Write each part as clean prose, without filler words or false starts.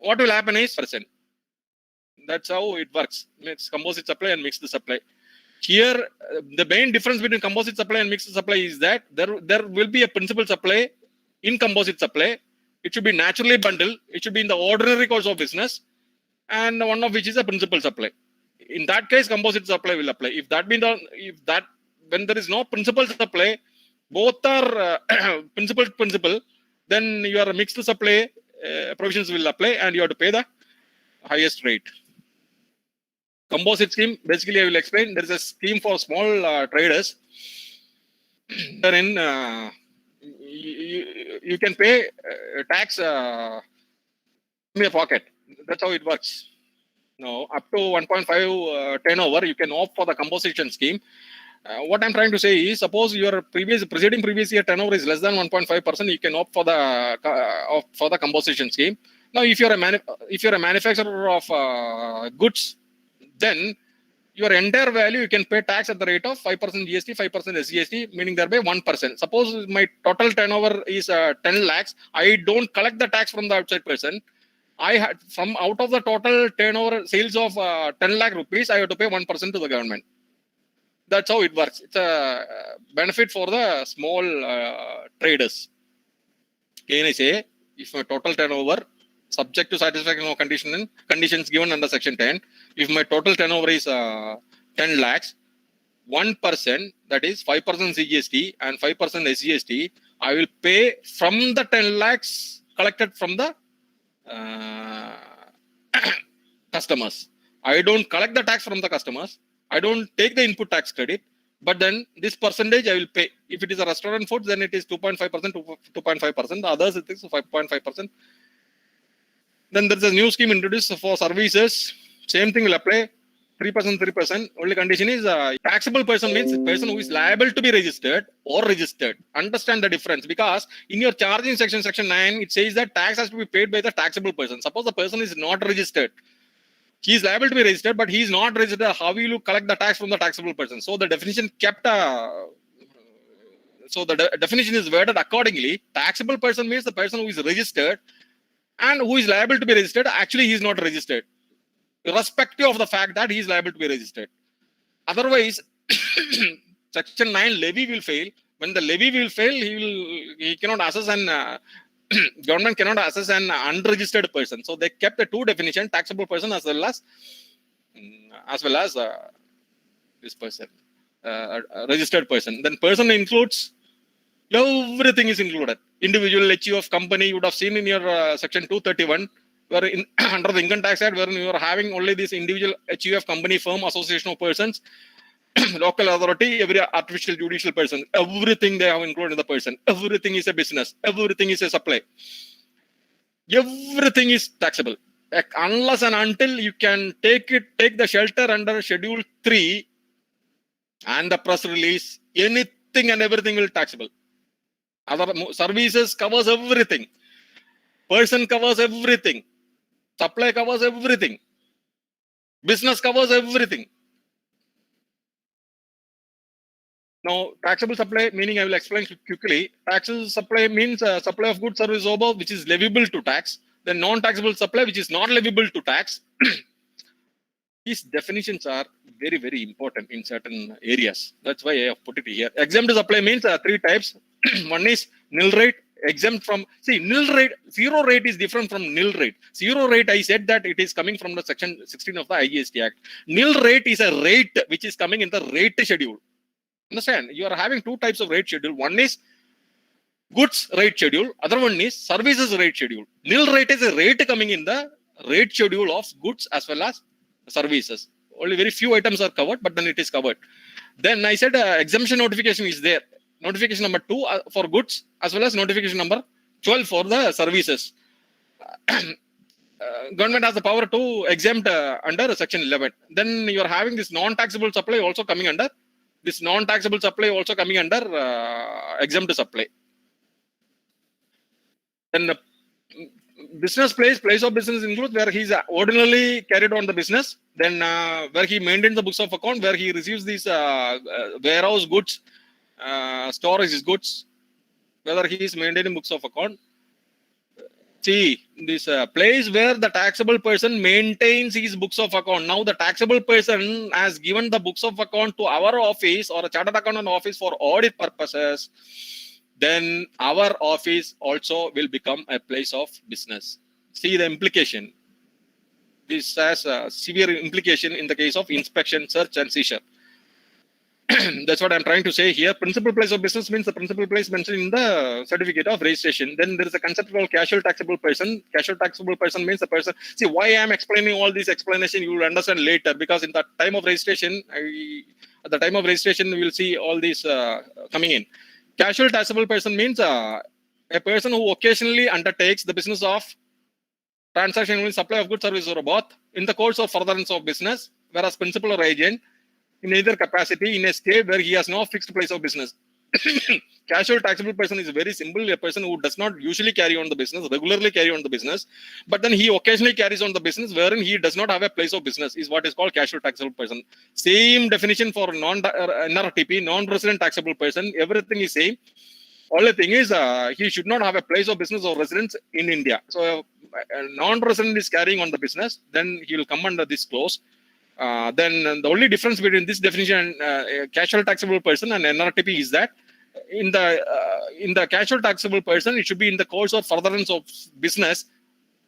what will happen is percent. That's how it works. It's composite supply and mixed supply. Here, the main difference between composite supply and mixed supply is that there will be a principal supply in composite supply. It should be naturally bundled. It should be in the ordinary course of business, and one of which is a principal supply. In that case, composite supply will apply. If that when there is no principal supply, both are principal, then your mixed supply provisions will apply, and you have to pay the highest rate. Composite scheme, basically I will explain. There is a scheme for small traders wherein you can pay tax from your pocket. That's how it works. Now, up to 1.5 turnover, you can opt for the composition scheme. What I'm trying to say is, suppose your preceding previous year turnover is less than 1.5%, you can opt for the composition scheme. Now, if you're a manufacturer of goods, then your entire value you can pay tax at the rate of 5% GST, 5% SGST, meaning thereby 1%. Suppose my total turnover is 10 lakhs, I don't collect the tax from the outside person. I had from out of the total turnover sales of 10 lakh rupees, I have to pay 1% to the government. That's how it works. It's a benefit for the small traders. Can I say, if my total turnover subject to satisfaction of conditions given under section 10, if my total turnover is 10 lakhs, 1%, that is 5% CGST and 5% SGST, I will pay from the 10 lakhs collected from the customers. I don't collect the tax from the customers. I don't take the input tax credit, but then this percentage I will pay. If it is a restaurant food, then it is 2.5% to 2.5%. The others it is 5.5%. Then there is a new scheme introduced for services. Same thing will apply. 3%. Only condition is taxable person means person who is liable to be registered or registered. Understand the difference, because in your charging section 9, it says that tax has to be paid by the taxable person. Suppose the person is not registered. He is liable to be registered, but he is not registered. How will you collect the tax from the taxable person? So the definition definition is worded accordingly. Taxable person means the person who is registered and who is liable to be registered. Actually, he is not registered, irrespective of the fact that he is liable to be registered. Otherwise, section 9 levy will fail. When the levy will fail, he cannot assess an government cannot assess an unregistered person. So they kept the two definitions: taxable person as well as this person, registered person. Then person includes everything is included. Individual HU of company, you would have seen in your section 231, where under the income tax act, where you are having only this individual HU of company, firm, association of persons, local authority, every artificial judicial person, everything they have included in the person. Everything is a business. Everything is a supply. Everything is taxable. Unless and until you can take the shelter under Schedule 3 and the press release, anything and everything will taxable. Other services covers everything. Person covers everything. Supply covers everything. Business covers everything. Now, taxable supply meaning I will explain quickly. Taxable supply means supply of goods, service, above which is leviable to tax. Then non-taxable supply which is not leviable to tax. These definitions are very, very important in certain areas. That's why I have put it here. Exempt supply means 3 types. One is nil rate, exempt from, nil rate, zero rate is different from nil rate. Zero rate, I said that it is coming from the section 16 of the IGST Act. Nil rate is a rate which is coming in the rate schedule. Understand? You are having 2 types of rate schedule. One is goods rate schedule. Other one is services rate schedule. Nil rate is a rate coming in the rate schedule of goods as well as services. Only very few items are covered, but then it is covered. Then I said exemption notification is there. Notification number 2 for goods as well as notification number 12 for the services. Government has the power to exempt under section 11. Then you are having this non-taxable supply also coming under exempt supply. Then the business place of business includes where he's ordinarily carried on the business, then where he maintains the books of account, where he receives these warehouse goods, storage his goods, whether he is maintaining books of account. See, this place where the taxable person maintains his books of account. Now, the taxable person has given the books of account to our office or a chartered accountant office for audit purposes. Then our office also will become a place of business. See the implication. This has a severe implication in the case of inspection, search, and seizure. That's what I'm trying to say here. Principal place of business means the principal place mentioned in the certificate of registration. Then there is a concept called casual taxable person. Casual taxable person means the person. See, why I'm explaining all these explanation, you will understand later, because in the time of registration, at the time of registration, we will see all these coming in. Casual taxable person means a person who occasionally undertakes the business of transaction, supply of goods, services, or both in the course of furtherance of business, whereas principal or agent in either capacity in a state where he has no fixed place of business. Casual taxable person is very simple, a person who does not usually carry on the business, regularly carry on the business, but then he occasionally carries on the business wherein he does not have a place of business, is what is called casual taxable person. Same definition for NRTP, non-resident taxable person, everything is same. Only thing is he should not have a place of business or residence in India. So a non-resident is carrying on the business, then he will come under this clause. Then the only difference between this definition and casual taxable person and NRTP is that in the casual taxable person, it should be in the course of furtherance of business,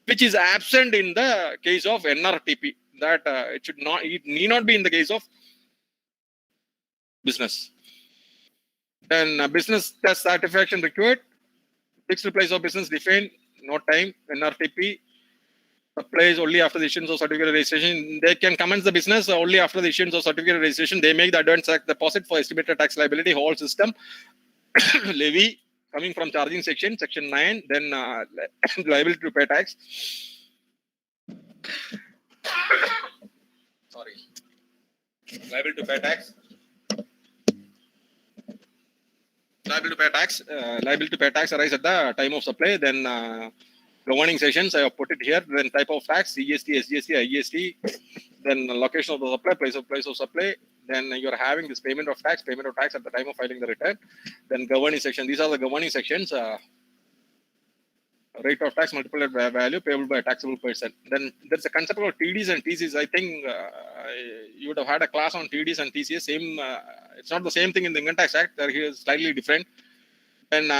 which is absent in the case of NRTP. That it need not be in the case of business. Then business test satisfaction required, fixed place of business defined, no time, NRTP. Applies only after the issuance of certificate of registration. They can commence the business only after the issuance of certificate of registration. They make the advance tax deposit for estimated tax liability, whole system, levy coming from charging section 9, then liability to pay tax. Sorry. Liability to pay tax. Liability to pay tax arise at the time of supply, then governing sections, I have put it here. Then type of tax, CGST, SGST, IGST. Then location of the supply, place of supply. Then you are having this payment of tax at the time of filing the return. Then governing section. These are the governing sections. Rate of tax multiplied by value payable by a taxable person. Then there's a concept of TDs and TCs. I think you would have had a class on TDs and TCs. Same. It's not the same thing in the Income Tax Act. They're here slightly different. And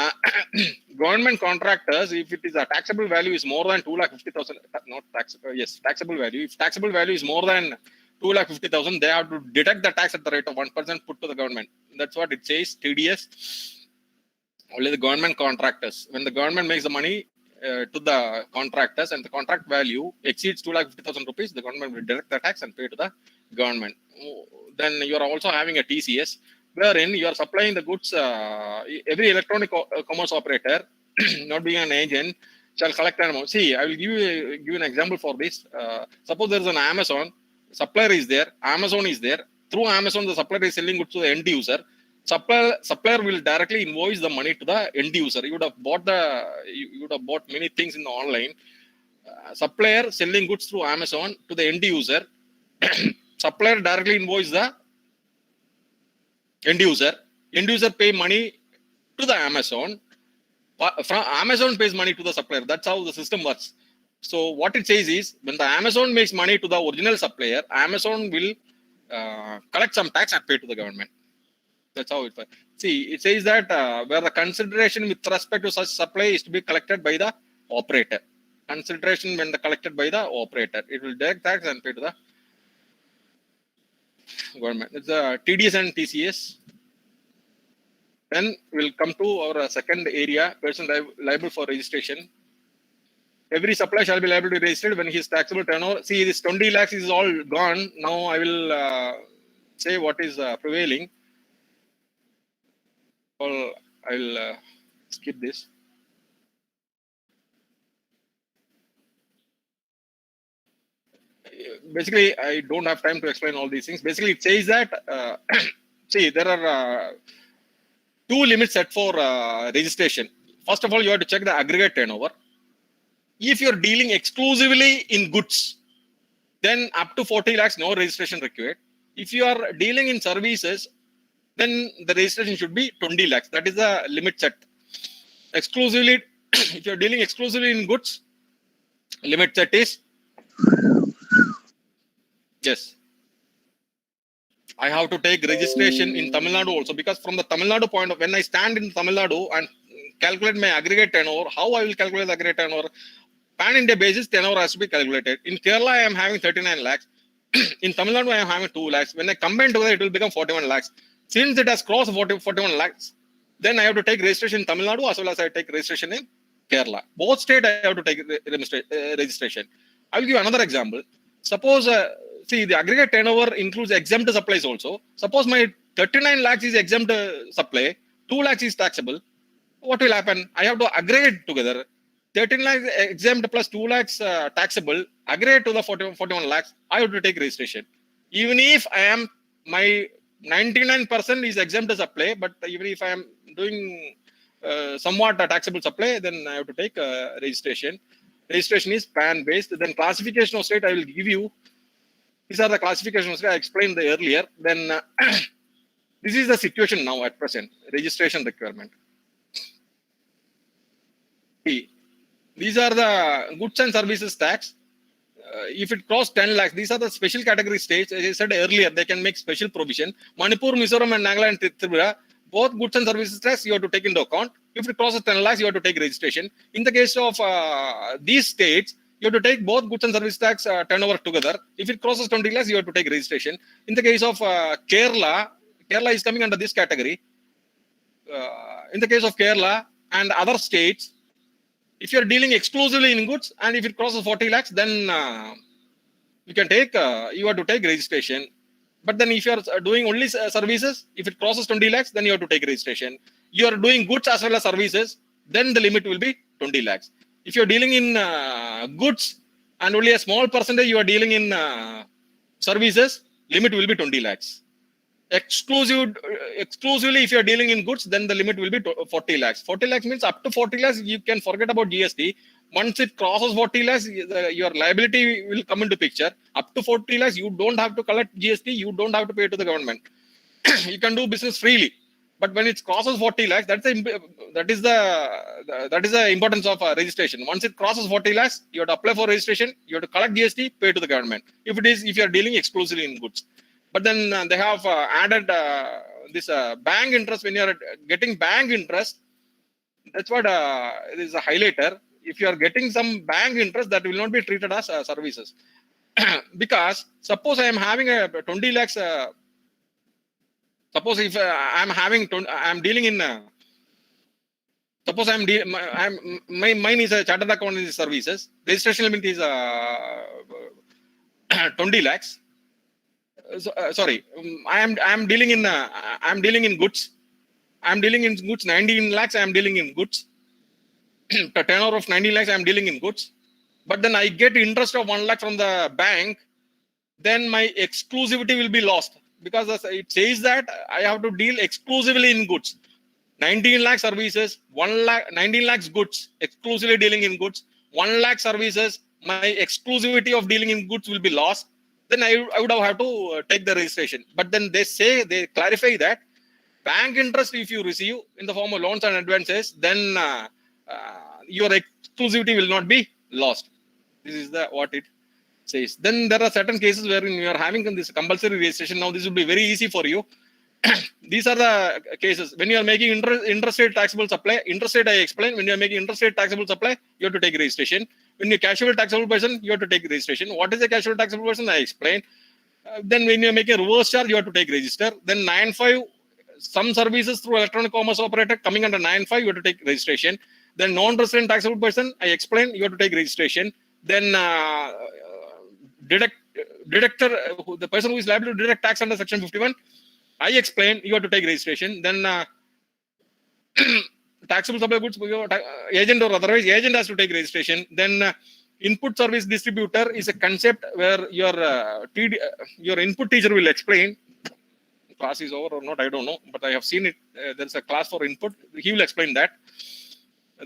government contractors, if it is a taxable value is more than 2,50,000, not tax, yes, taxable value. If taxable value is more than 2,50,000, they have to deduct the tax at the rate of 1% put to the government. That's what it says. TDS, only the government contractors. When the government makes the money to the contractors and the contract value exceeds 2,50,000 rupees, the government will deduct the tax and pay to the government. Then you are also having a TCS, wherein you are supplying the goods. Every electronic commerce operator, not being an agent, shall collect an amount. See, I will give you an example for this. Suppose there is an Amazon, supplier is there, Amazon is there. Through Amazon, the supplier is selling goods to the end user. Supplier will directly invoice the money to the end user. You would have bought many things in the online. Supplier selling goods through Amazon to the end user. Supplier directly invoice the end user. End user pay money to the Amazon. From Amazon pays money to the supplier. That's how the system works. So what it says is, when the Amazon makes money to the original supplier, Amazon will collect some tax and pay to the government. That's how it works. See, it says that where the consideration with respect to such supply is to be collected by the operator. Consideration when collected by the operator, it will direct tax and pay to the government. It's TDS and TCS. Then we'll come to our second area, person liable for registration. Every supplier shall be liable to be registered when his taxable turnover. See, this 20 lakhs is all gone. Now I will say what is prevailing. Well, I'll skip this. Basically, I don't have time to explain all these things. Basically, it says that, see, there are two limits set for registration. First of all, you have to check the aggregate turnover. If you're dealing exclusively in goods, then up to 40 lakhs, no registration required. If you are dealing in services, then the registration should be 20 lakhs. That is the limit set. Exclusively, if you're dealing exclusively in goods, Limit set is, yes, I have to take registration in Tamil Nadu also, because from the Tamil Nadu point of, when I stand in Tamil Nadu and calculate my aggregate turnover, how I will calculate the aggregate turnover? Pan India basis, turnover has to be calculated. In Kerala, I am having 39 lakhs. In Tamil Nadu, I am having 2 lakhs. When I combine together, it will become 41 lakhs. Since it has crossed 41 lakhs, then I have to take registration in Tamil Nadu as well as I take registration in Kerala. Both state I have to take registration. I will give another example. Suppose, see, the aggregate turnover includes exempt supplies also. Suppose my 39 lakhs is exempt supply, 2 lakhs is taxable. What will happen? I have to aggregate together. 13 lakhs exempt plus 2 lakhs taxable, aggregate to the 41 lakhs, I have to take registration. Even if I am, my 99% is exempt supply, but even if I am doing somewhat a taxable supply, then I have to take registration. Registration is PAN based. Then classification of state I will give you. These are the classification of state I explained earlier. Then this is the situation now at present. Registration requirement. These are the goods and services tax. If it cross 10 lakhs, these are the special category states. As I said earlier, they can make special provision. Manipur, Mizoram, and Nagaland and Tripura, both goods and services tax you have to take into account. If it crosses 10 lakhs, you have to take registration. In the case of these states, you have to take both goods and service tax turnover together. If it crosses 20 lakhs, you have to take registration. In the case of Kerala, Kerala is coming under this category. In the case of Kerala and other states, if you are dealing exclusively in goods and if it crosses 40 lakhs, then you can take, you have to take registration. But then if you are doing only services, if it crosses 20 lakhs, then you have to take registration. You are doing goods as well as services, then the limit will be 20 lakhs. If you are dealing in goods and only a small percentage you are dealing in services, limit will be 20 lakhs. Exclusively if you are dealing in goods, then the limit will be 40 lakhs. 40 lakhs means up to 40 lakhs, you can forget about GST. Once it crosses 40 lakhs, your liability will come into picture. Up to 40 lakhs, you don't have to collect GST, you don't have to pay to the government. You can do business freely. But when it crosses 40 lakhs, that is the importance of registration. Once it crosses 40 lakhs, you have to apply for registration, you have to collect GST, pay to the government. If you are dealing exclusively in goods. But then they have added this bank interest. When you are getting bank interest, that's what it is a highlighter. If you are getting some bank interest, that will not be treated as services. Because suppose I am having a 20 lakhs. Suppose if I'm dealing in. Suppose mine is a chartered accountant services. Registration limit is 20 lakhs. Sorry, I am dealing in goods. I am dealing in goods. 19 lakhs. I am dealing in goods. The turnover of 19 lakhs. I am dealing in goods. But then I get interest of 1 lakh from the bank. Then my exclusivity will be lost, because it says that I have to deal exclusively in goods. 19 lakh services, 19 lakhs goods, exclusively dealing in goods. 1 lakh services, my exclusivity of dealing in goods will be lost. Then I would have to take the registration. But then they clarify that bank interest, if you receive in the form of loans and advances, then your exclusivity will not be lost. This is what it says. Then there are certain cases wherein you are having this compulsory registration. Now this will be very easy for you. These are the cases when you are making interstate taxable supply. Interstate I explained. When you are making interstate taxable supply, you have to take registration. When you're casual taxable person, you have to take registration. What is a casual taxable person? I explained. Then when you're making a reverse charge, you have to take register. Then 9.5, some services through electronic commerce operator coming under 9.5, you have to take registration. Then non-resident taxable person, I explained, you have to take registration. Then deductor, the person who is liable to deduct tax under section 51, I explained, you have to take registration. Then taxable supply goods, agent or otherwise, agent has to take registration. Then input service distributor is a concept where your input teacher will explain. Class is over or not, I don't know, but I have seen it. There's a class for input. He will explain that.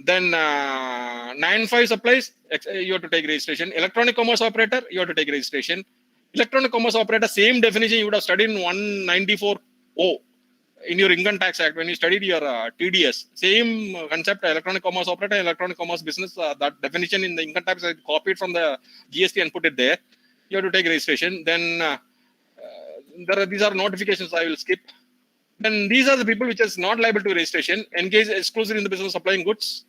Then 9.5 supplies, you have to take registration. Electronic commerce operator, you have to take registration. Electronic commerce operator, same definition you would have studied in 194.0. in your Income Tax Act, when you studied your TDS, same concept, electronic commerce operator, electronic commerce business, that definition in the Income Tax, I copied from the GST and put it there. You have to take registration. Then these are notifications I will skip. Then these are the people which is not liable to registration, engaged exclusively in the business of supplying goods.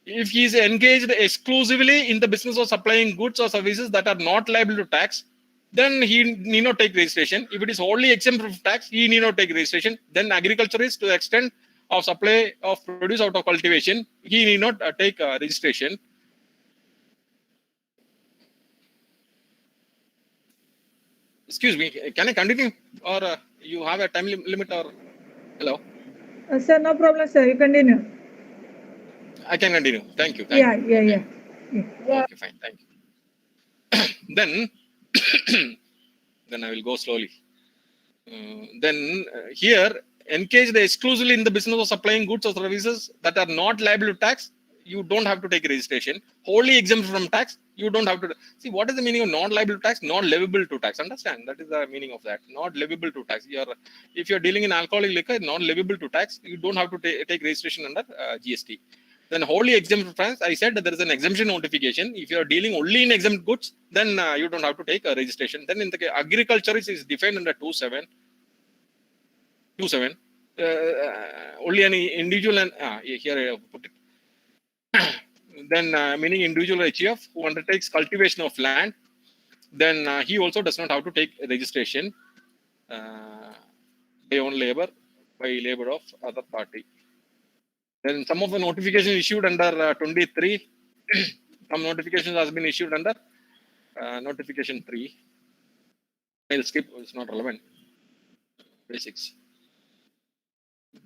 If he is engaged exclusively in the business of supplying goods or services that are not liable to tax, then he need not take registration. If it is wholly exempt from tax, he need not take registration. Then agriculture is to the extent of supply of produce out of cultivation, he need not take registration. Excuse me, can I continue, or you have a time limit, or hello? Sir, no problem, sir. You continue. I can continue. Thank you. Yeah. Okay, fine. Thank you. Then I will go slowly. Then here, engaged exclusively in the business of supplying goods or services that are not liable to tax, you don't have to take registration. Wholly exempt from tax, you don't have to. See, what is the meaning of not liable to tax? Not livable to tax. Understand? That is the meaning of that. Not livable to tax. If you're dealing in alcoholic liquor, not livable to tax, you don't have to take registration under GST. Then wholly exempt from tax, I said that there is an exemption notification. If you are dealing only in exempt goods, then you don't have to take a registration. Then in the agriculture is defined under 2.7. Only an individual, and here I have put it. Then meaning individual HEF who undertakes cultivation of land, then he also does not have to take registration by own labor, by labor of other party. Then some of the notifications issued under 23, some notifications has been issued under notification 3. I'll skip, it's not relevant. Basics.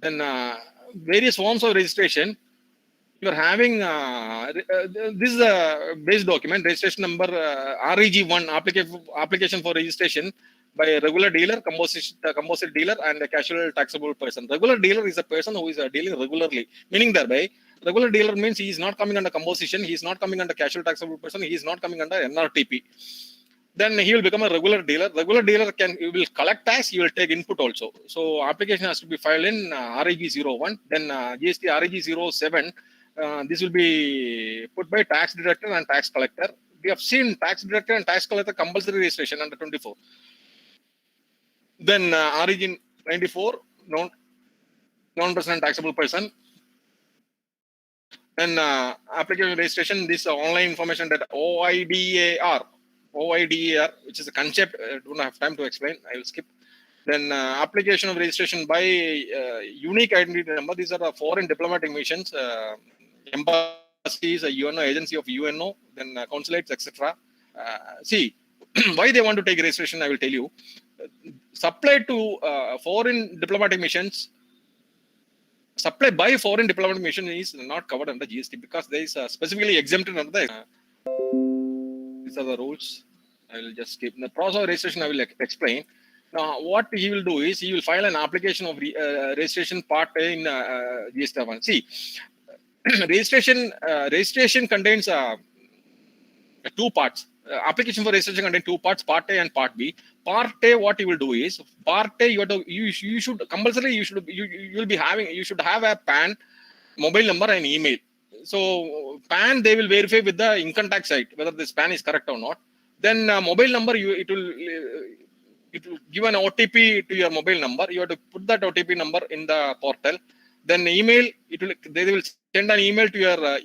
Then various forms of registration. You are having this is a base document, registration number REG1, application for registration by a regular dealer, composite dealer, and a casual taxable person. Regular dealer is a person who is dealing regularly, meaning thereby regular dealer means he is not coming under composition, he is not coming under casual taxable person, he is not coming under NRTP. Then he will become a regular dealer. Regular dealer you will collect tax, he will take input also. So application has to be filed in REG01, then GST REG07. This will be put by tax director and tax collector. We have seen tax director and tax collector compulsory registration under 24. Then REG 94, non-resident taxable person. Then application registration, this online information that OIDAR, which is a concept, I don't have time to explain, I will skip. Then application of registration by unique identity number. These are foreign diplomatic missions, embassies, a UNO, agency of UNO, then consulates, etc. See, why they want to take registration, I will tell you. Supply to foreign diplomatic missions, supply by foreign diplomatic mission is not covered under GST because there is specifically exempted under the. These are the rules. I will just skip. The process of registration I will explain. Now, what he will do is he will file an application of registration part A in GST 1. See, registration contains two parts. Application for registration contains two parts, part A and part B. Part A, what you will do is, part A, you should compulsory, you should have a PAN, mobile number, and email. So PAN they will verify with the income tax site whether this PAN is correct or not. Then mobile number it will give an OTP to your mobile number. You have to put that OTP number in the portal. Then email, they will send an email to your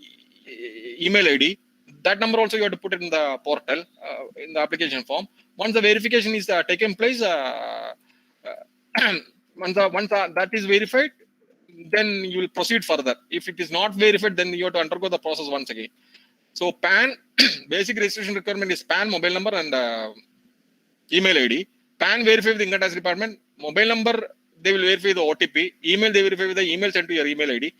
email ID. That number also you have to put it in the portal in the application form. Once the verification is taken place, once that is verified, then you will proceed further. If it is not verified, then you have to undergo the process once again. So PAN, basic registration requirement is PAN, mobile number, and email ID. PAN verify with the income tax department. Mobile number, they will verify the OTP. Email, they verify with the email sent to your email ID.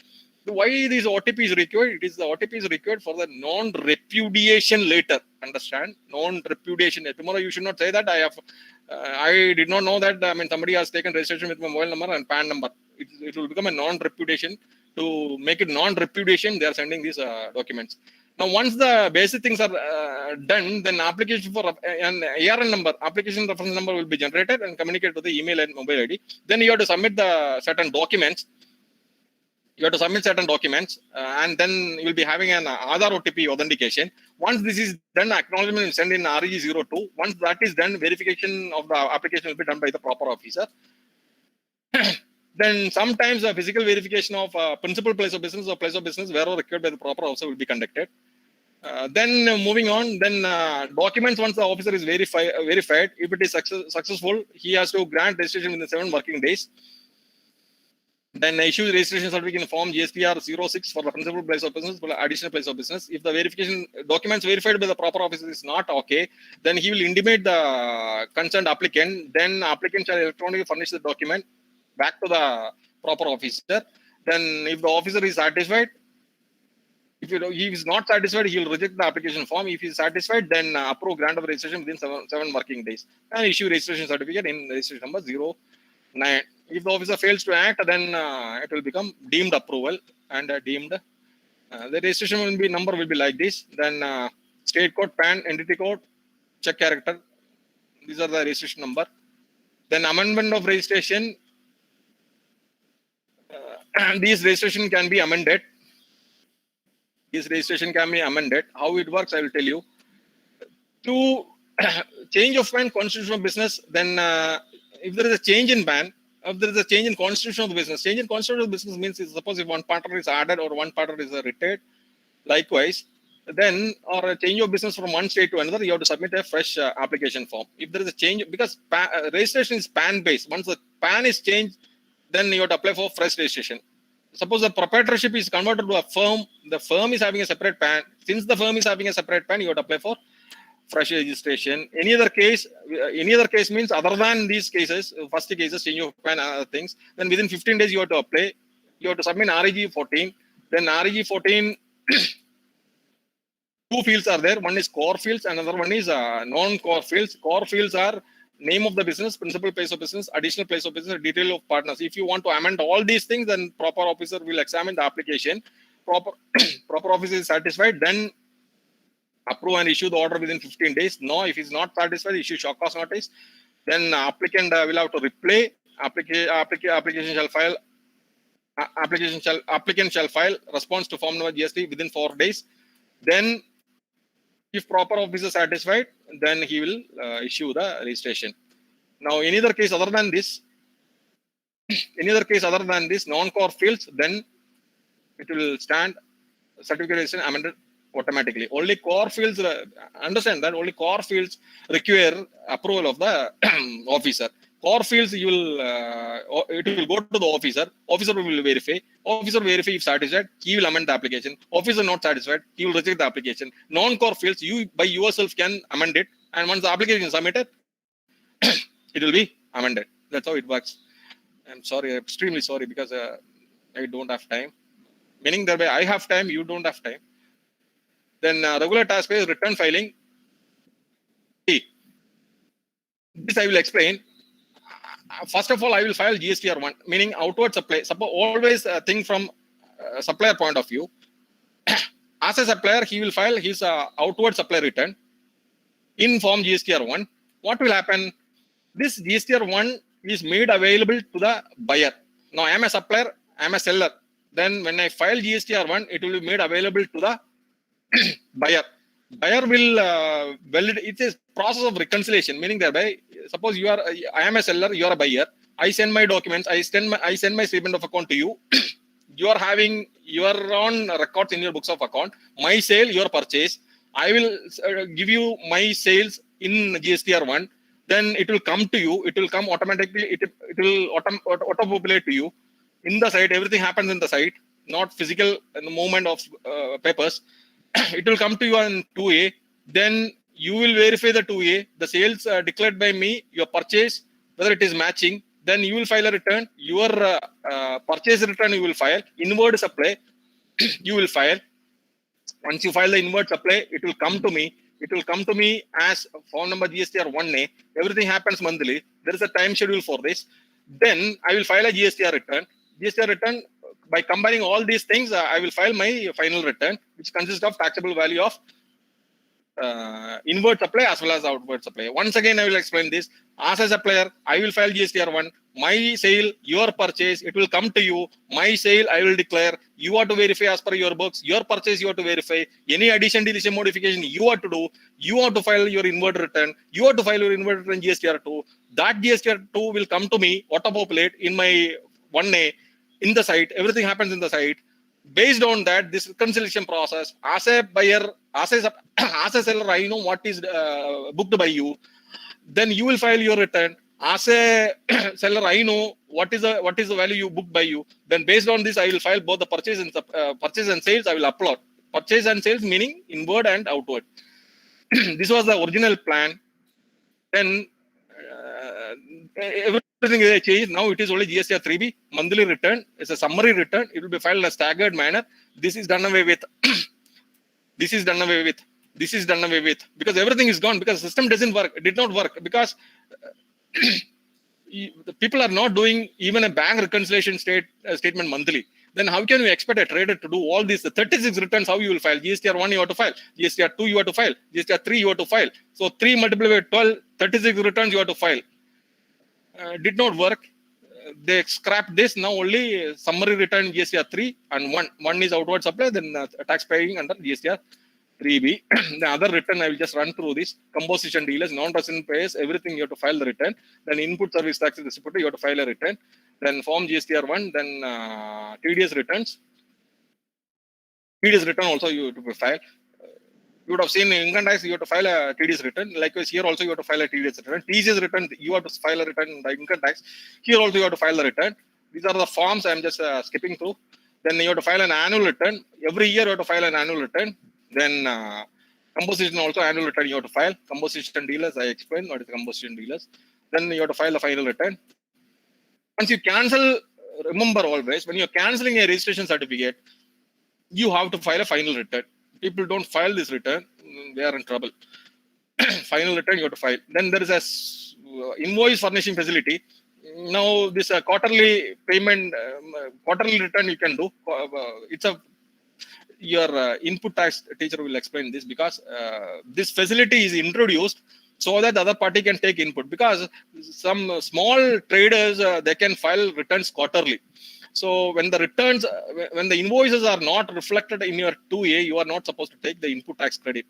Why this OTP is required? The OTP is required for the non-repudiation later. Understand? Non-repudiation. Tomorrow you should not say that I did not know that. Somebody has taken registration with my mobile number and PAN number. It will become a non-repudiation. To make it non-repudiation, they are sending these documents. Now, once the basic things are done, then application for an ARN number, application reference number will be generated and communicated to the email and mobile ID. Then you have to submit the certain documents. You have to submit certain documents, and then you'll be having an Aadhaar OTP authentication. Once this is done, acknowledgement will send in REG02. Once that is done, verification of the application will be done by the proper officer. Then sometimes a physical verification of principal place of business or place of business, wherever required by the proper officer, will be conducted. Then moving on, then documents, once the officer is verified, if it is successful, he has to grant registration within 7 working days. Then issue the registration certificate in form GSTR 06 for the principal place of business, for the additional place of business. If the verification documents verified by the proper officer is not okay, then he will intimate the concerned applicant. Then applicant shall electronically furnish the document back to the proper officer. Then if the officer is satisfied, if he is not satisfied, he will reject the application form. If he is satisfied, then approve grant of registration within 7 working days and issue registration certificate in registration number 09. If the officer fails to act, then it will become deemed approval and deemed. The registration number will be like this. Then state code, PAN, entity code, check character. These are the registration number. Then amendment of registration. These registration can be amended. This registration can be amended. How it works, I will tell you. To change of PAN, constitution of business, then if there is a change in PAN, if there is a change in constitution of the business, change in constitution of the business means suppose if one partner is added or one partner is retired, likewise, then or a change of business from one state to another, you have to submit a fresh application form. If there is a change, because registration is PAN based, once the PAN is changed, then you have to apply for fresh registration. Suppose the proprietorship is converted to a firm, the firm is having a separate PAN. Since the firm is having a separate PAN, you have to apply for fresh registration. Any other case means other than these cases, first cases, change of PAN, other things, then within 15 days you have to apply. You have to submit REG 14. Then REG 14, 2 fields are there. One is core fields, and another one is non-core fields. Core fields are name of the business, principal place of business, additional place of business, detail of partners. If you want to amend all these things, then proper officer will examine the application. Proper officer is satisfied, then approve and issue the order within 15 days. No, if he's not satisfied, issue shock cause notice. Then applicant will have to reply. Applicant shall file response to form number GST within 4 days. Then, if proper officer satisfied, then he will issue the registration. Now, any other case other than this, non-core fields, then it will stand certificate registration amended automatically. Only core fields, understand that only core fields require approval of the officer. Core fields, it will go to the officer. Officer will verify. Officer will verify if satisfied, he will amend the application. Officer not satisfied, he will reject the application. Non-core fields, you by yourself can amend it, and once the application is submitted, it will be amended. That's how it works. I'm sorry, extremely sorry, because I don't have time. Meaning that way I have time, you don't have time. Then regular task is return filing. This I will explain. First of all, I will file GSTR1, meaning outward supply. Suppose always think from supplier point of view. As a supplier, he will file his outward supply return in form GSTR1. What will happen? This GSTR1 is made available to the buyer. Now, I am a supplier, I am a seller. Then when I file GSTR1, it will be made available to the buyer. Buyer will it's a process of reconciliation, meaning thereby, suppose I am a seller, you are a buyer. I send my documents, I send my statement of account to you. You are having your own records in your books of account. My sale, your purchase. I will give you my sales in GSTR1. Then it will come to you. It will come automatically. It will auto-populate to you. In the site, everything happens in the site, not physical in the movement of papers. It will come to you on 2A. Then you will verify the 2A, the sales declared by me, your purchase, whether it is matching. Then you will file a return. Your purchase return you will file. Inward supply you will file. Once you file the inward supply, it will come to me. It will come to me as form number GSTR 1A. Everything happens monthly. There is a time schedule for this. Then I will file a GSTR return. GSTR return By combining all these things, I will file my final return, which consists of taxable value of inward supply as well as outward supply. Once again, I will explain this. As a supplier, I will file GSTR1. My sale, your purchase, it will come to you. My sale, I will declare. You have to verify as per your books. Your purchase, you have to verify. Any addition, deletion, modification, you have to do. You have to file your inward return. You have to file your inward return GSTR2. That GSTR2 will come to me, auto-populate in my 1A in the site. Everything happens in the site. Based on that, this reconciliation process, as a buyer, as a seller, I know what is booked by you. Then you will file your return. As a seller, I know what is the value you booked by you. Then based on this, I will file both the purchase and sales. I will upload purchase and sales, meaning inward and outward. This was the original plan. Then everything is changed. Now it is only GSTR 3B monthly return. It's a summary return. It will be filed in a staggered manner. This is done away with. This is done away with. This is done away with, because everything is gone, because the system doesn't work. It did not work because the people are not doing even a bank reconciliation statement monthly. Then how can you expect a trader to do all these 36 returns? How you will file? GSTR1 you have to file, GSTR2 you have to file, GSTR3 you have to file. So 3 multiplied by 12, 36 returns you have to file. Did not work. They scrapped this. Now only summary return GSTR3 and one is outward supply, then tax paying under GSTR 3B. The other return, I will just run through this. Composition dealers, non-resident payers, everything you have to file the return. Then input service tax is distributed, you have to file a return. Then form GSTR1, then TDS returns. TDS return also you have to file. You would have seen in income tax, you have to file a TDS return. Likewise, here also you have to file a TDS return. TCS return, you have to file a return in the income tax. Here also you have to file a return. These are the forms I am just skipping through. Then you have to file an annual return. Every year you have to file an annual return. Then composition also annual return you have to file. Composition dealers, I explained what is composition dealers. Then you have to file a final return. Once you cancel, remember always, when you're canceling a registration certificate, you have to file a final return. People don't file this return, they are in trouble. Final return you have to file. Then there is a invoice furnishing facility. Now this quarterly payment, quarterly return you can do. It's a your input tax teacher will explain this, because this facility is introduced so that the other party can take input, because some small traders they can file returns quarterly. So when the returns, when the invoices are not reflected in your 2A, you are not supposed to take the input tax credit.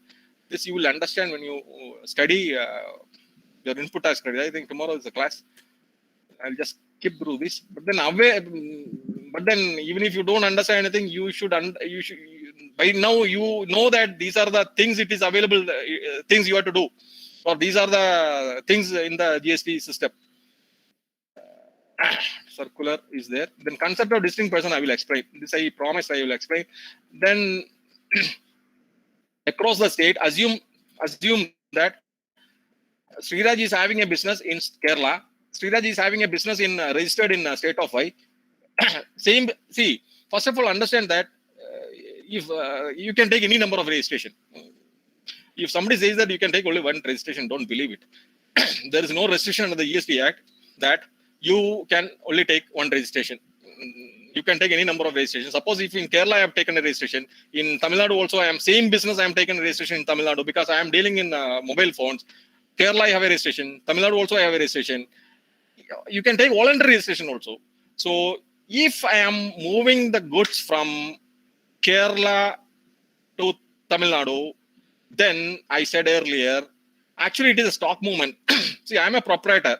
This you will understand when you study your input tax credit. I think tomorrow is the class. I'll just skip through this. But then even if you don't understand anything, you should by now you know that these are the things it is available, things you have to do, or these are the things in the GST system. Circular is there. Then concept of distinct person I will explain. This I promise I will explain. Then across the state, assume that Sriraj is having a business in Kerala. Sriraj is having a business in registered in state of Y. Same. See, first of all, understand that if you can take any number of registration. If somebody says that you can take only one registration, don't believe it. There is no restriction under the GST Act that you can only take one registration. You can take any number of registrations. Suppose if in Kerala I have taken a registration, in Tamil Nadu also I am same business, I am taken a registration in Tamil Nadu, because I am dealing in mobile phones. Kerala I have a registration. Tamil Nadu also I have a registration. You can take voluntary registration also. So if I am moving the goods from Kerala to Tamil Nadu, then I said earlier, actually it is a stock movement. See, I am a proprietor.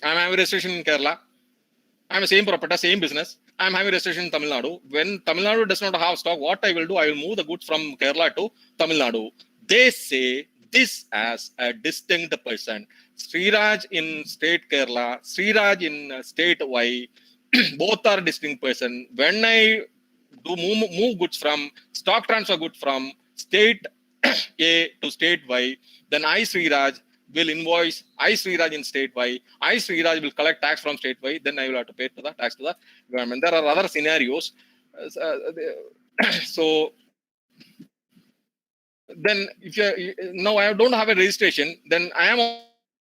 I am having registration in Kerala. I am a same proprietor, same business. I am having registration in Tamil Nadu. When Tamil Nadu does not have stock, what I will do, I will move the goods from Kerala to Tamil Nadu. They say this as a distinct person. Sriraj in state Kerala, Sriraj in state Y, both are distinct person. When I do move goods from, stock transfer goods from state A to state Y, then I, Sriraj, will invoice I, Sriraj in state Y. I, Sriraj, will collect tax from state Y. Then I will have to pay to the tax to the government. There are other scenarios. So then if you now I don't have a registration, then I am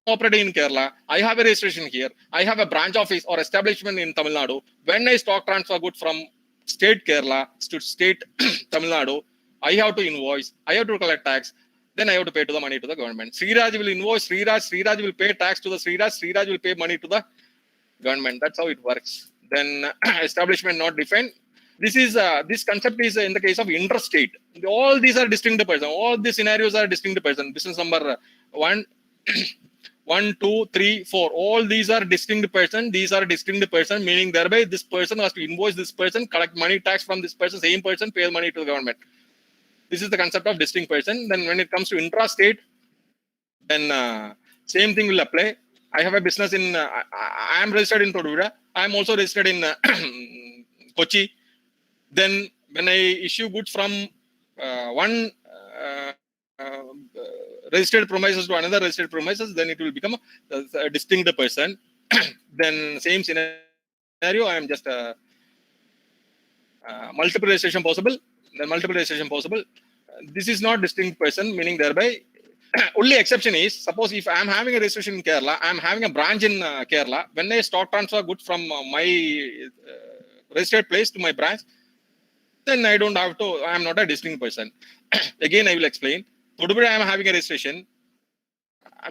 operating in Kerala. I have a registration here. I have a branch office or establishment in Tamil Nadu. When I stock transfer goods from state Kerala to state Tamil Nadu, I have to invoice. I have to collect tax. Then I have to pay to the money to the government. Sriraj will invoice Sriraj. Sriraj will pay tax to the Sriraj. Sriraj will pay money to the government. That's how it works. Then establishment not defined. This concept is in the case of interstate. All these are distinct person. All these scenarios are distinct person. Business number one, 1, 2, 3, 4. All these are distinct person. These are distinct person, meaning thereby this person has to invoice this person, collect money tax from this person, same person, pay money to the government. This is the concept of distinct person. Then when it comes to intrastate, then same thing will apply. I have a business in, I am registered in Todura. I am also registered in Kochi. Then when I issue goods from one registered premises to another registered premises, then it will become a distinct person. Then same scenario, I am just multiple registration possible. Then multiple registration possible. This is not distinct person, meaning thereby only exception is, suppose if I am having a registration in Kerala, I am having a branch in Kerala. When I stock transfer goods from my registered place to my branch, then I don't have to, I am not a distinct person. Again, I will explain. Todupudi, I am having a registration.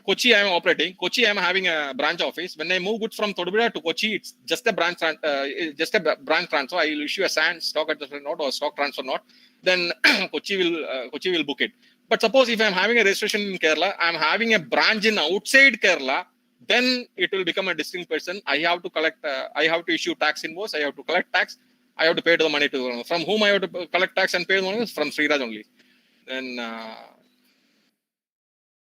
Kochi, I am operating. Kochi, I am having a branch office. When I move goods from Todupudi to Kochi, it's just a branch transfer. I will issue a SAN, stock adjustment note or stock transfer note. Then Kochi will book it. But suppose if I am having a registration in Kerala, I am having a branch in outside Kerala, then it will become a distinct person. I have to collect, I have to issue tax invoice. I have to collect tax. I have to pay to the money to, from whom I have to collect tax and pay the money? From Sriraj only. Then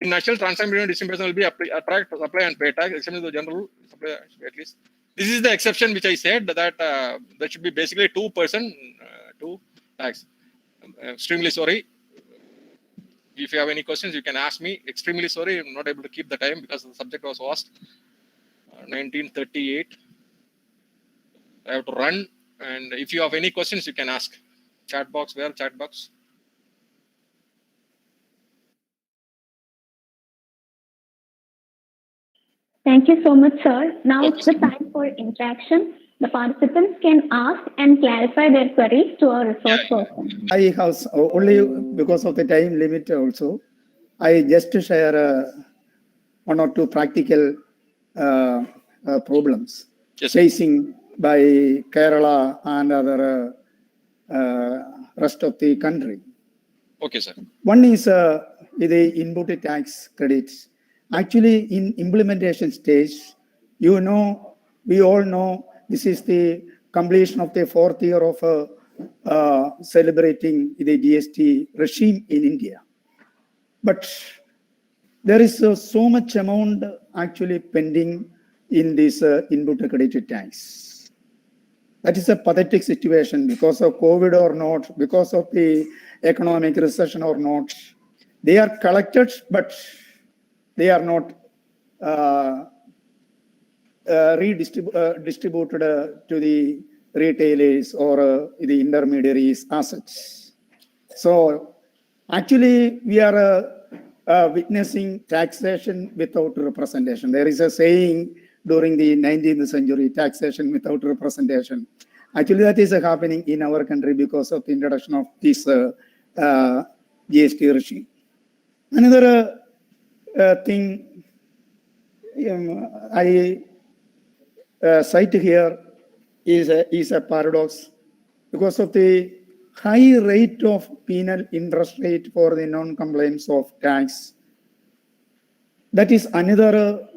in national transaction between distinct person will be attract, supply and pay tax, exception to the general supply at least. This is the exception which I said that there should be basically 2 person, 2 tax. Extremely sorry. If you have any questions, you can ask me. Extremely sorry, I'm not able to keep the time because the subject was vast. 1938. I have to run. And if you have any questions, you can ask. Chat box, where chat box? Thank you so much, sir. Now it's the time for interaction. The participants can ask and clarify their queries to our resource person. I have only because of the time limit also, I just share 1 or 2 practical problems facing by Kerala and other rest of the country. Okay, sir. One is the input tax credits. Actually, in implementation stage, we all know this is the completion of the 4th year of celebrating the GST regime in India. But there is so much amount actually pending in this input credit tax. That is a pathetic situation because of COVID or not, because of the economic recession or not. They are collected, but they are not distributed to the retailers or the intermediaries assets. So actually we are witnessing taxation without representation. There is a saying during the 19th century, taxation without representation. Actually that is happening in our country because of the introduction of this GST regime. Another thing I cite here is a paradox because of the high rate of penal interest rate for the non-compliance of tax. That is another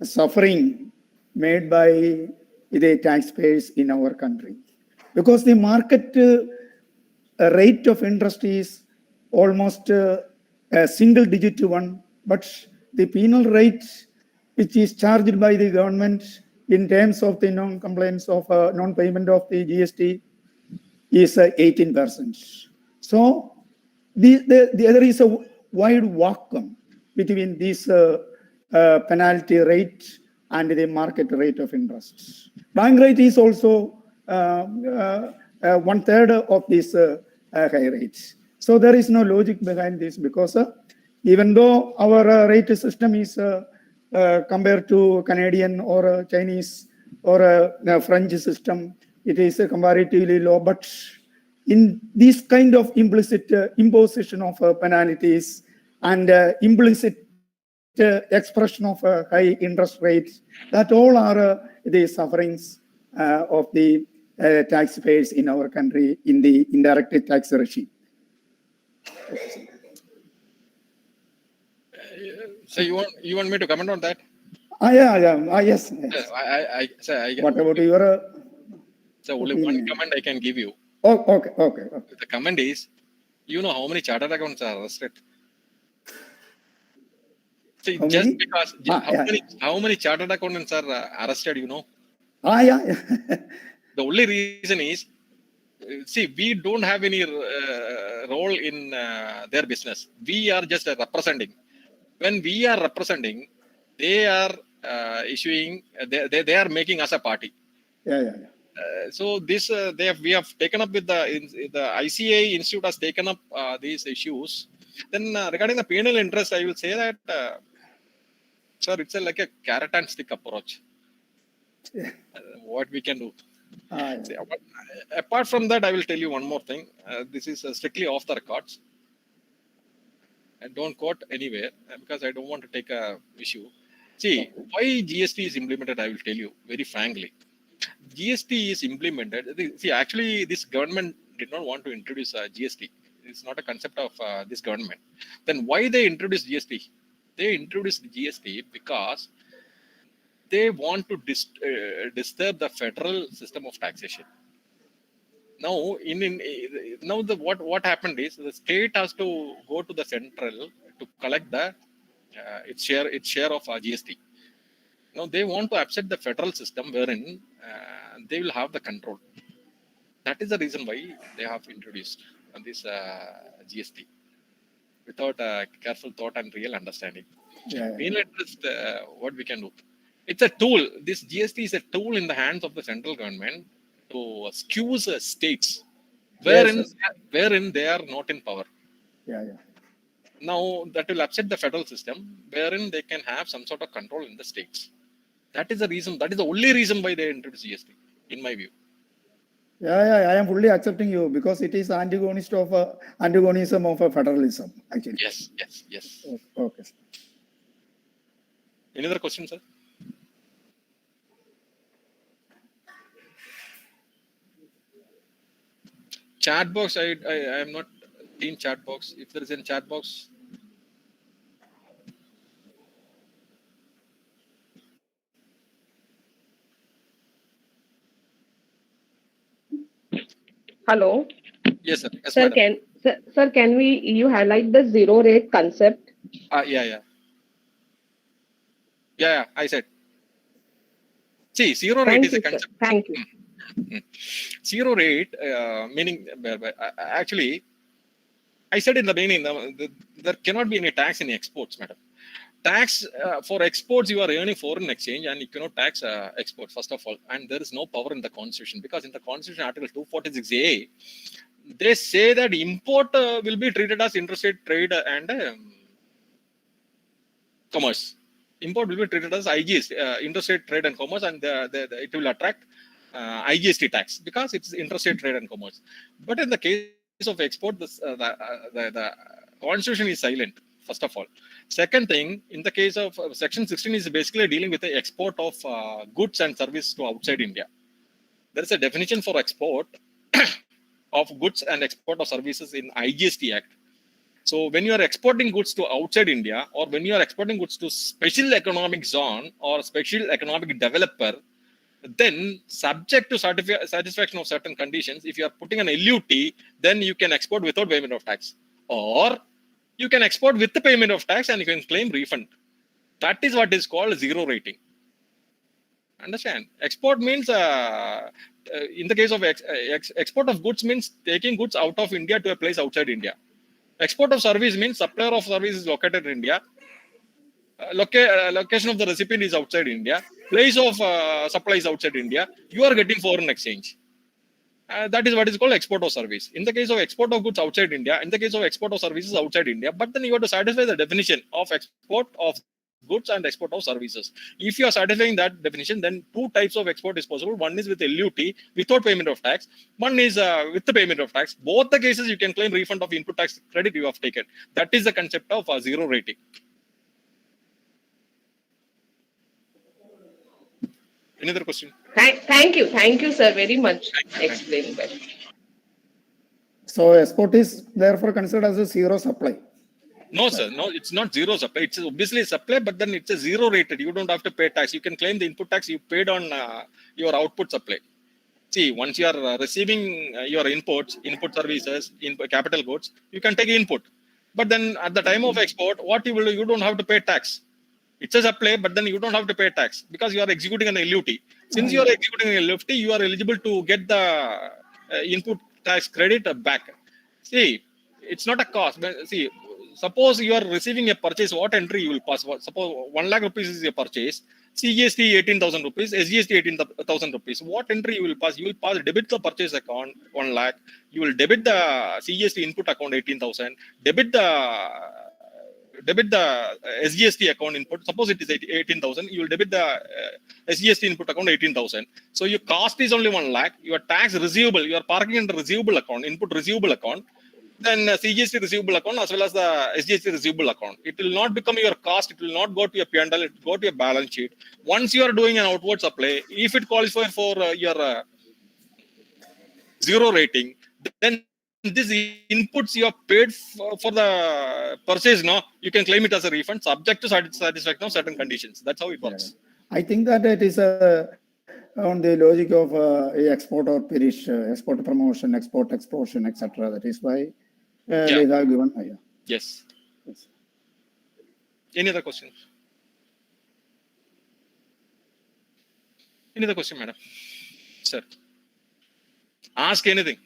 suffering made by the taxpayers in our country because the market rate of interest is almost a single-digit one, but the penal rate which is charged by the government in terms of the non-compliance of non-payment of the GST is 18%. So there is a wide vacuum between this penalty rate and the market rate of interest. Bank rate is also 1/3 of this high rates. So there is no logic behind this because Even though our rate system is compared to Canadian or Chinese or French system, it is comparatively low. But in this kind of implicit imposition of penalties and implicit expression of high interest rates, that all are the sufferings of the taxpayers in our country in the indirect tax regime. So you want me to comment on that? Yes. What about your so only one comment I can give you. Okay. The comment is, you know how many chartered accounts are arrested? See, How just many? because how many chartered accountants are arrested, you know? Yeah. The only reason is, see, we don't have any role in their business. We are just representing. When we are representing, they are issuing. They are making us a party. Yeah. So this we have taken up with the ICA Institute has taken up these issues. Then regarding the penal interest, I will say that, sir, it's like a carrot and stick approach. What we can do. See, apart from that, I will tell you one more thing. This is strictly off the records. I don't quote anywhere because I don't want to take a issue. See, why GST is implemented, I will tell you very frankly. GST is implemented. See, actually, this government did not want to introduce GST. It's not a concept of this government. Then why they introduced GST? They introduced GST because they want to disturb the federal system of taxation. Now, now what happened is the state has to go to the central to collect the its share of GST. Now they want to upset the federal system wherein they will have the control. That is the reason why they have introduced this GST without careful thought and real understanding. Penal interest, what we can do? It's a tool. This GST is a tool in the hands of the central government to skew states wherein they are not in power. Yeah. Now that will upset the federal system wherein they can have some sort of control in the states. That is the reason. That is the only reason why they introduced GST, in my view. Yeah. I am fully accepting you because it is antagonism of federalism, actually. Yes. Okay. Any other questions, sir? Chat box. I am not in chat box. If there is a chat box. Hello. Yes, sir. Yes, Sir, madam. can you highlight the zero rate concept? Yeah. I said. See, zero rate is a concept. Thank you. Zero rate meaning actually, I said in the beginning there cannot be any tax in exports, madam. Tax for exports, you are earning foreign exchange and you cannot tax exports, first of all. And there is no power in the constitution because in the constitution, article 246A, they say that import will be treated as interstate trade and commerce. Import will be treated as IGST, interstate trade and commerce, and it will attract IGST tax because it's interstate trade and commerce. But in the case of export, the constitution is silent, first of all. Second thing, in the case of section 16 is basically dealing with the export of goods and services to outside India. There is a definition for export of goods and export of services in IGST Act. So when you are exporting goods to outside India, or when you are exporting goods to special economic zone or special economic developer, then subject to satisfaction of certain conditions, if you are putting an LUT, then you can export without payment of tax. Or you can export with the payment of tax and you can claim refund. That is what is called zero rating. Understand? Export means, in the case of export of goods means taking goods out of India to a place outside India. Export of service means supplier of service is located in India. Location of the recipient is outside India. Place of supply is outside India. You are getting foreign exchange. That is what is called export of service. In the case of export of goods outside India, in the case of export of services outside India, but then you have to satisfy the definition of export of goods and export of services. If you are satisfying that definition, then two types of export is possible. One is with LUT, without payment of tax. One is with the payment of tax. Both the cases you can claim refund of input tax credit you have taken. That is the concept of zero rating. Any other question? Thank you, sir, very much. Explained well. So export is therefore considered as a zero supply. No, sir. No, it's not zero supply. It's obviously a supply, but then it's a zero rated. You don't have to pay tax. You can claim the input tax you paid on your output supply. See, once you are receiving your input services, capital goods, you can take input. But then at the time of export, what you will do, you don't have to pay tax. It's a supply, but then you don't have to pay tax because you are executing an LUT. Since you are executing an LUT, you are eligible to get the input tax credit back. See, it's not a cost. But see, suppose you are receiving a purchase, what entry you will pass? Suppose 1 lakh rupees is your purchase, CGST 18,000 rupees, SGST 18,000 rupees. What entry you will pass? You will pass debit the purchase account 1 lakh. You will debit the CGST input account 18,000. Debit the SGST account input. Suppose it is 18,000. You will debit the SGST input account 18,000. So your cost is only 1 lakh. Your tax receivable, you are parking under receivable account, input receivable account. Then CGST receivable account as well as the SGST receivable account. It will not become your cost. It will not go to your P&L. It will go to your balance sheet. Once you are doing an outward supply, if it qualifies for your zero rating, then these inputs you have paid for the purchase, no, you can claim it as a refund subject to satisfaction of certain conditions. That's how it works. I think that it is on the logic of export or perish, export promotion, export explosion, etc. That is why they have given. Yes. Any other questions? Any other question, madam? Sir. Ask anything.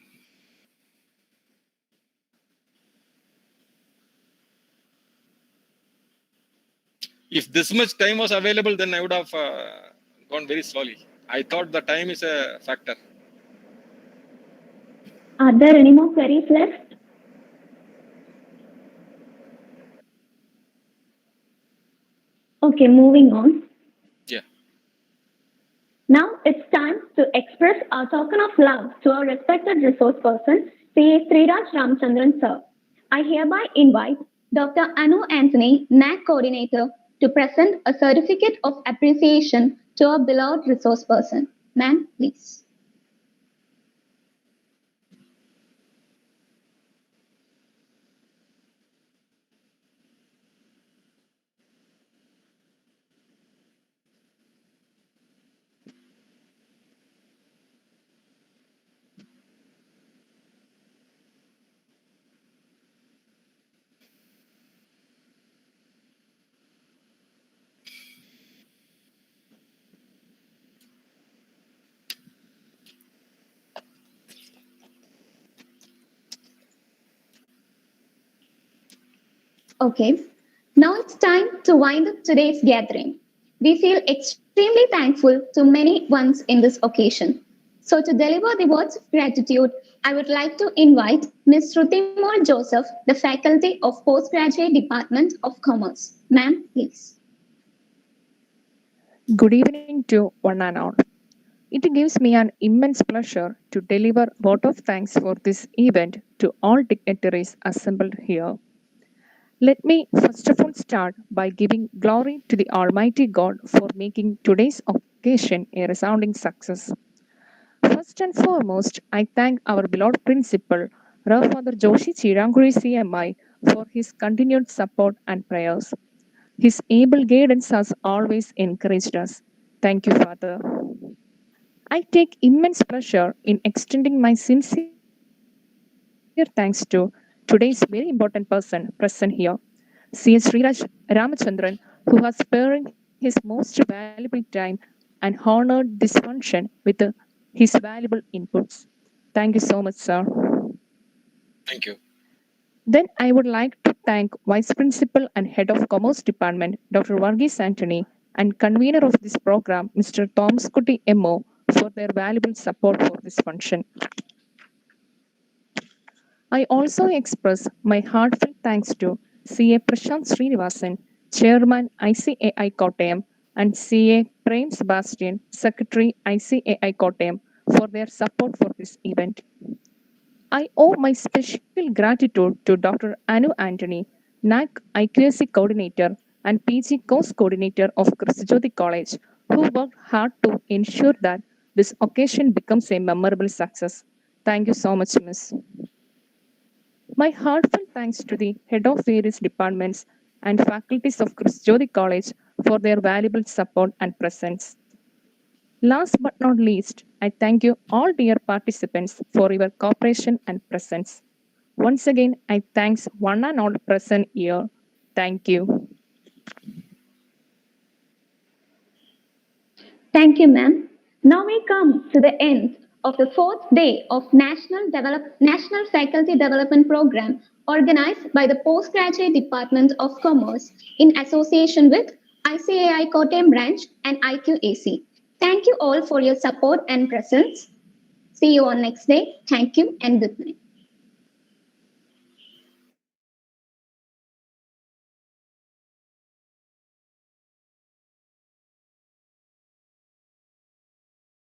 If this much time was available, then I would have gone very slowly. I thought the time is a factor. Are there any more queries left? Okay, moving on. Yeah. Now it's time to express our token of love to our respected resource person, C.A. Sriraj Ramchandran sir. I hereby invite Dr. Anu Anthony, NAC coordinator, to present a certificate of appreciation to our beloved resource person. Ma'am, please. Okay, now it's time to wind up today's gathering. We feel extremely thankful to many ones in this occasion. So to deliver the words of gratitude, I would like to invite Ms. Ruthimol Joseph, the Faculty of Postgraduate Department of Commerce. Ma'am, please. Good evening to one and all. It gives me an immense pleasure to deliver vote of thanks for this event to all dignitaries assembled here. Let me first of all start by giving glory to the Almighty God for making today's occasion a resounding success. First and foremost, I thank our beloved principal, Rev. Father Joshi Chiranguri CMI, for his continued support and prayers. His able guidance has always encouraged us. Thank you, Father. I take immense pleasure in extending my sincere thanks to today's very important person present here, C.S. Sriraj Ramachandran, who has sparing his most valuable time and honored this function with his valuable inputs. Thank you so much, sir. Thank you. Then I would like to thank Vice Principal and Head of Commerce Department, Dr. Varghese Antony, and convener of this program, Mr. Thomas Kuti M.O., for their valuable support for this function. I also express my heartfelt thanks to CA Prashant Srinivasan, Chairman ICAI Kottayam, and CA Prem Sebastian, Secretary ICAI Kottayam, for their support for this event. I owe my special gratitude to Dr. Anu Anthony, NAC IQAC Coordinator and PG Course Coordinator of Krishnajyothi College, who worked hard to ensure that this occasion becomes a memorable success. Thank you so much, Miss. My heartfelt thanks to the head of various departments and faculties of Krishnajyothi College for their valuable support and presence. Last but not least, I thank you all dear participants for your cooperation and presence. Once again, I thanks one and all present here. Thank you. Thank you, ma'am. Now we come to the end of the fourth day of National Faculty Development Program organized by the Postgraduate Department of Commerce in association with ICAI Kottayam Branch and IQAC. Thank you all for your support and presence. See you on next day. Thank you and good night.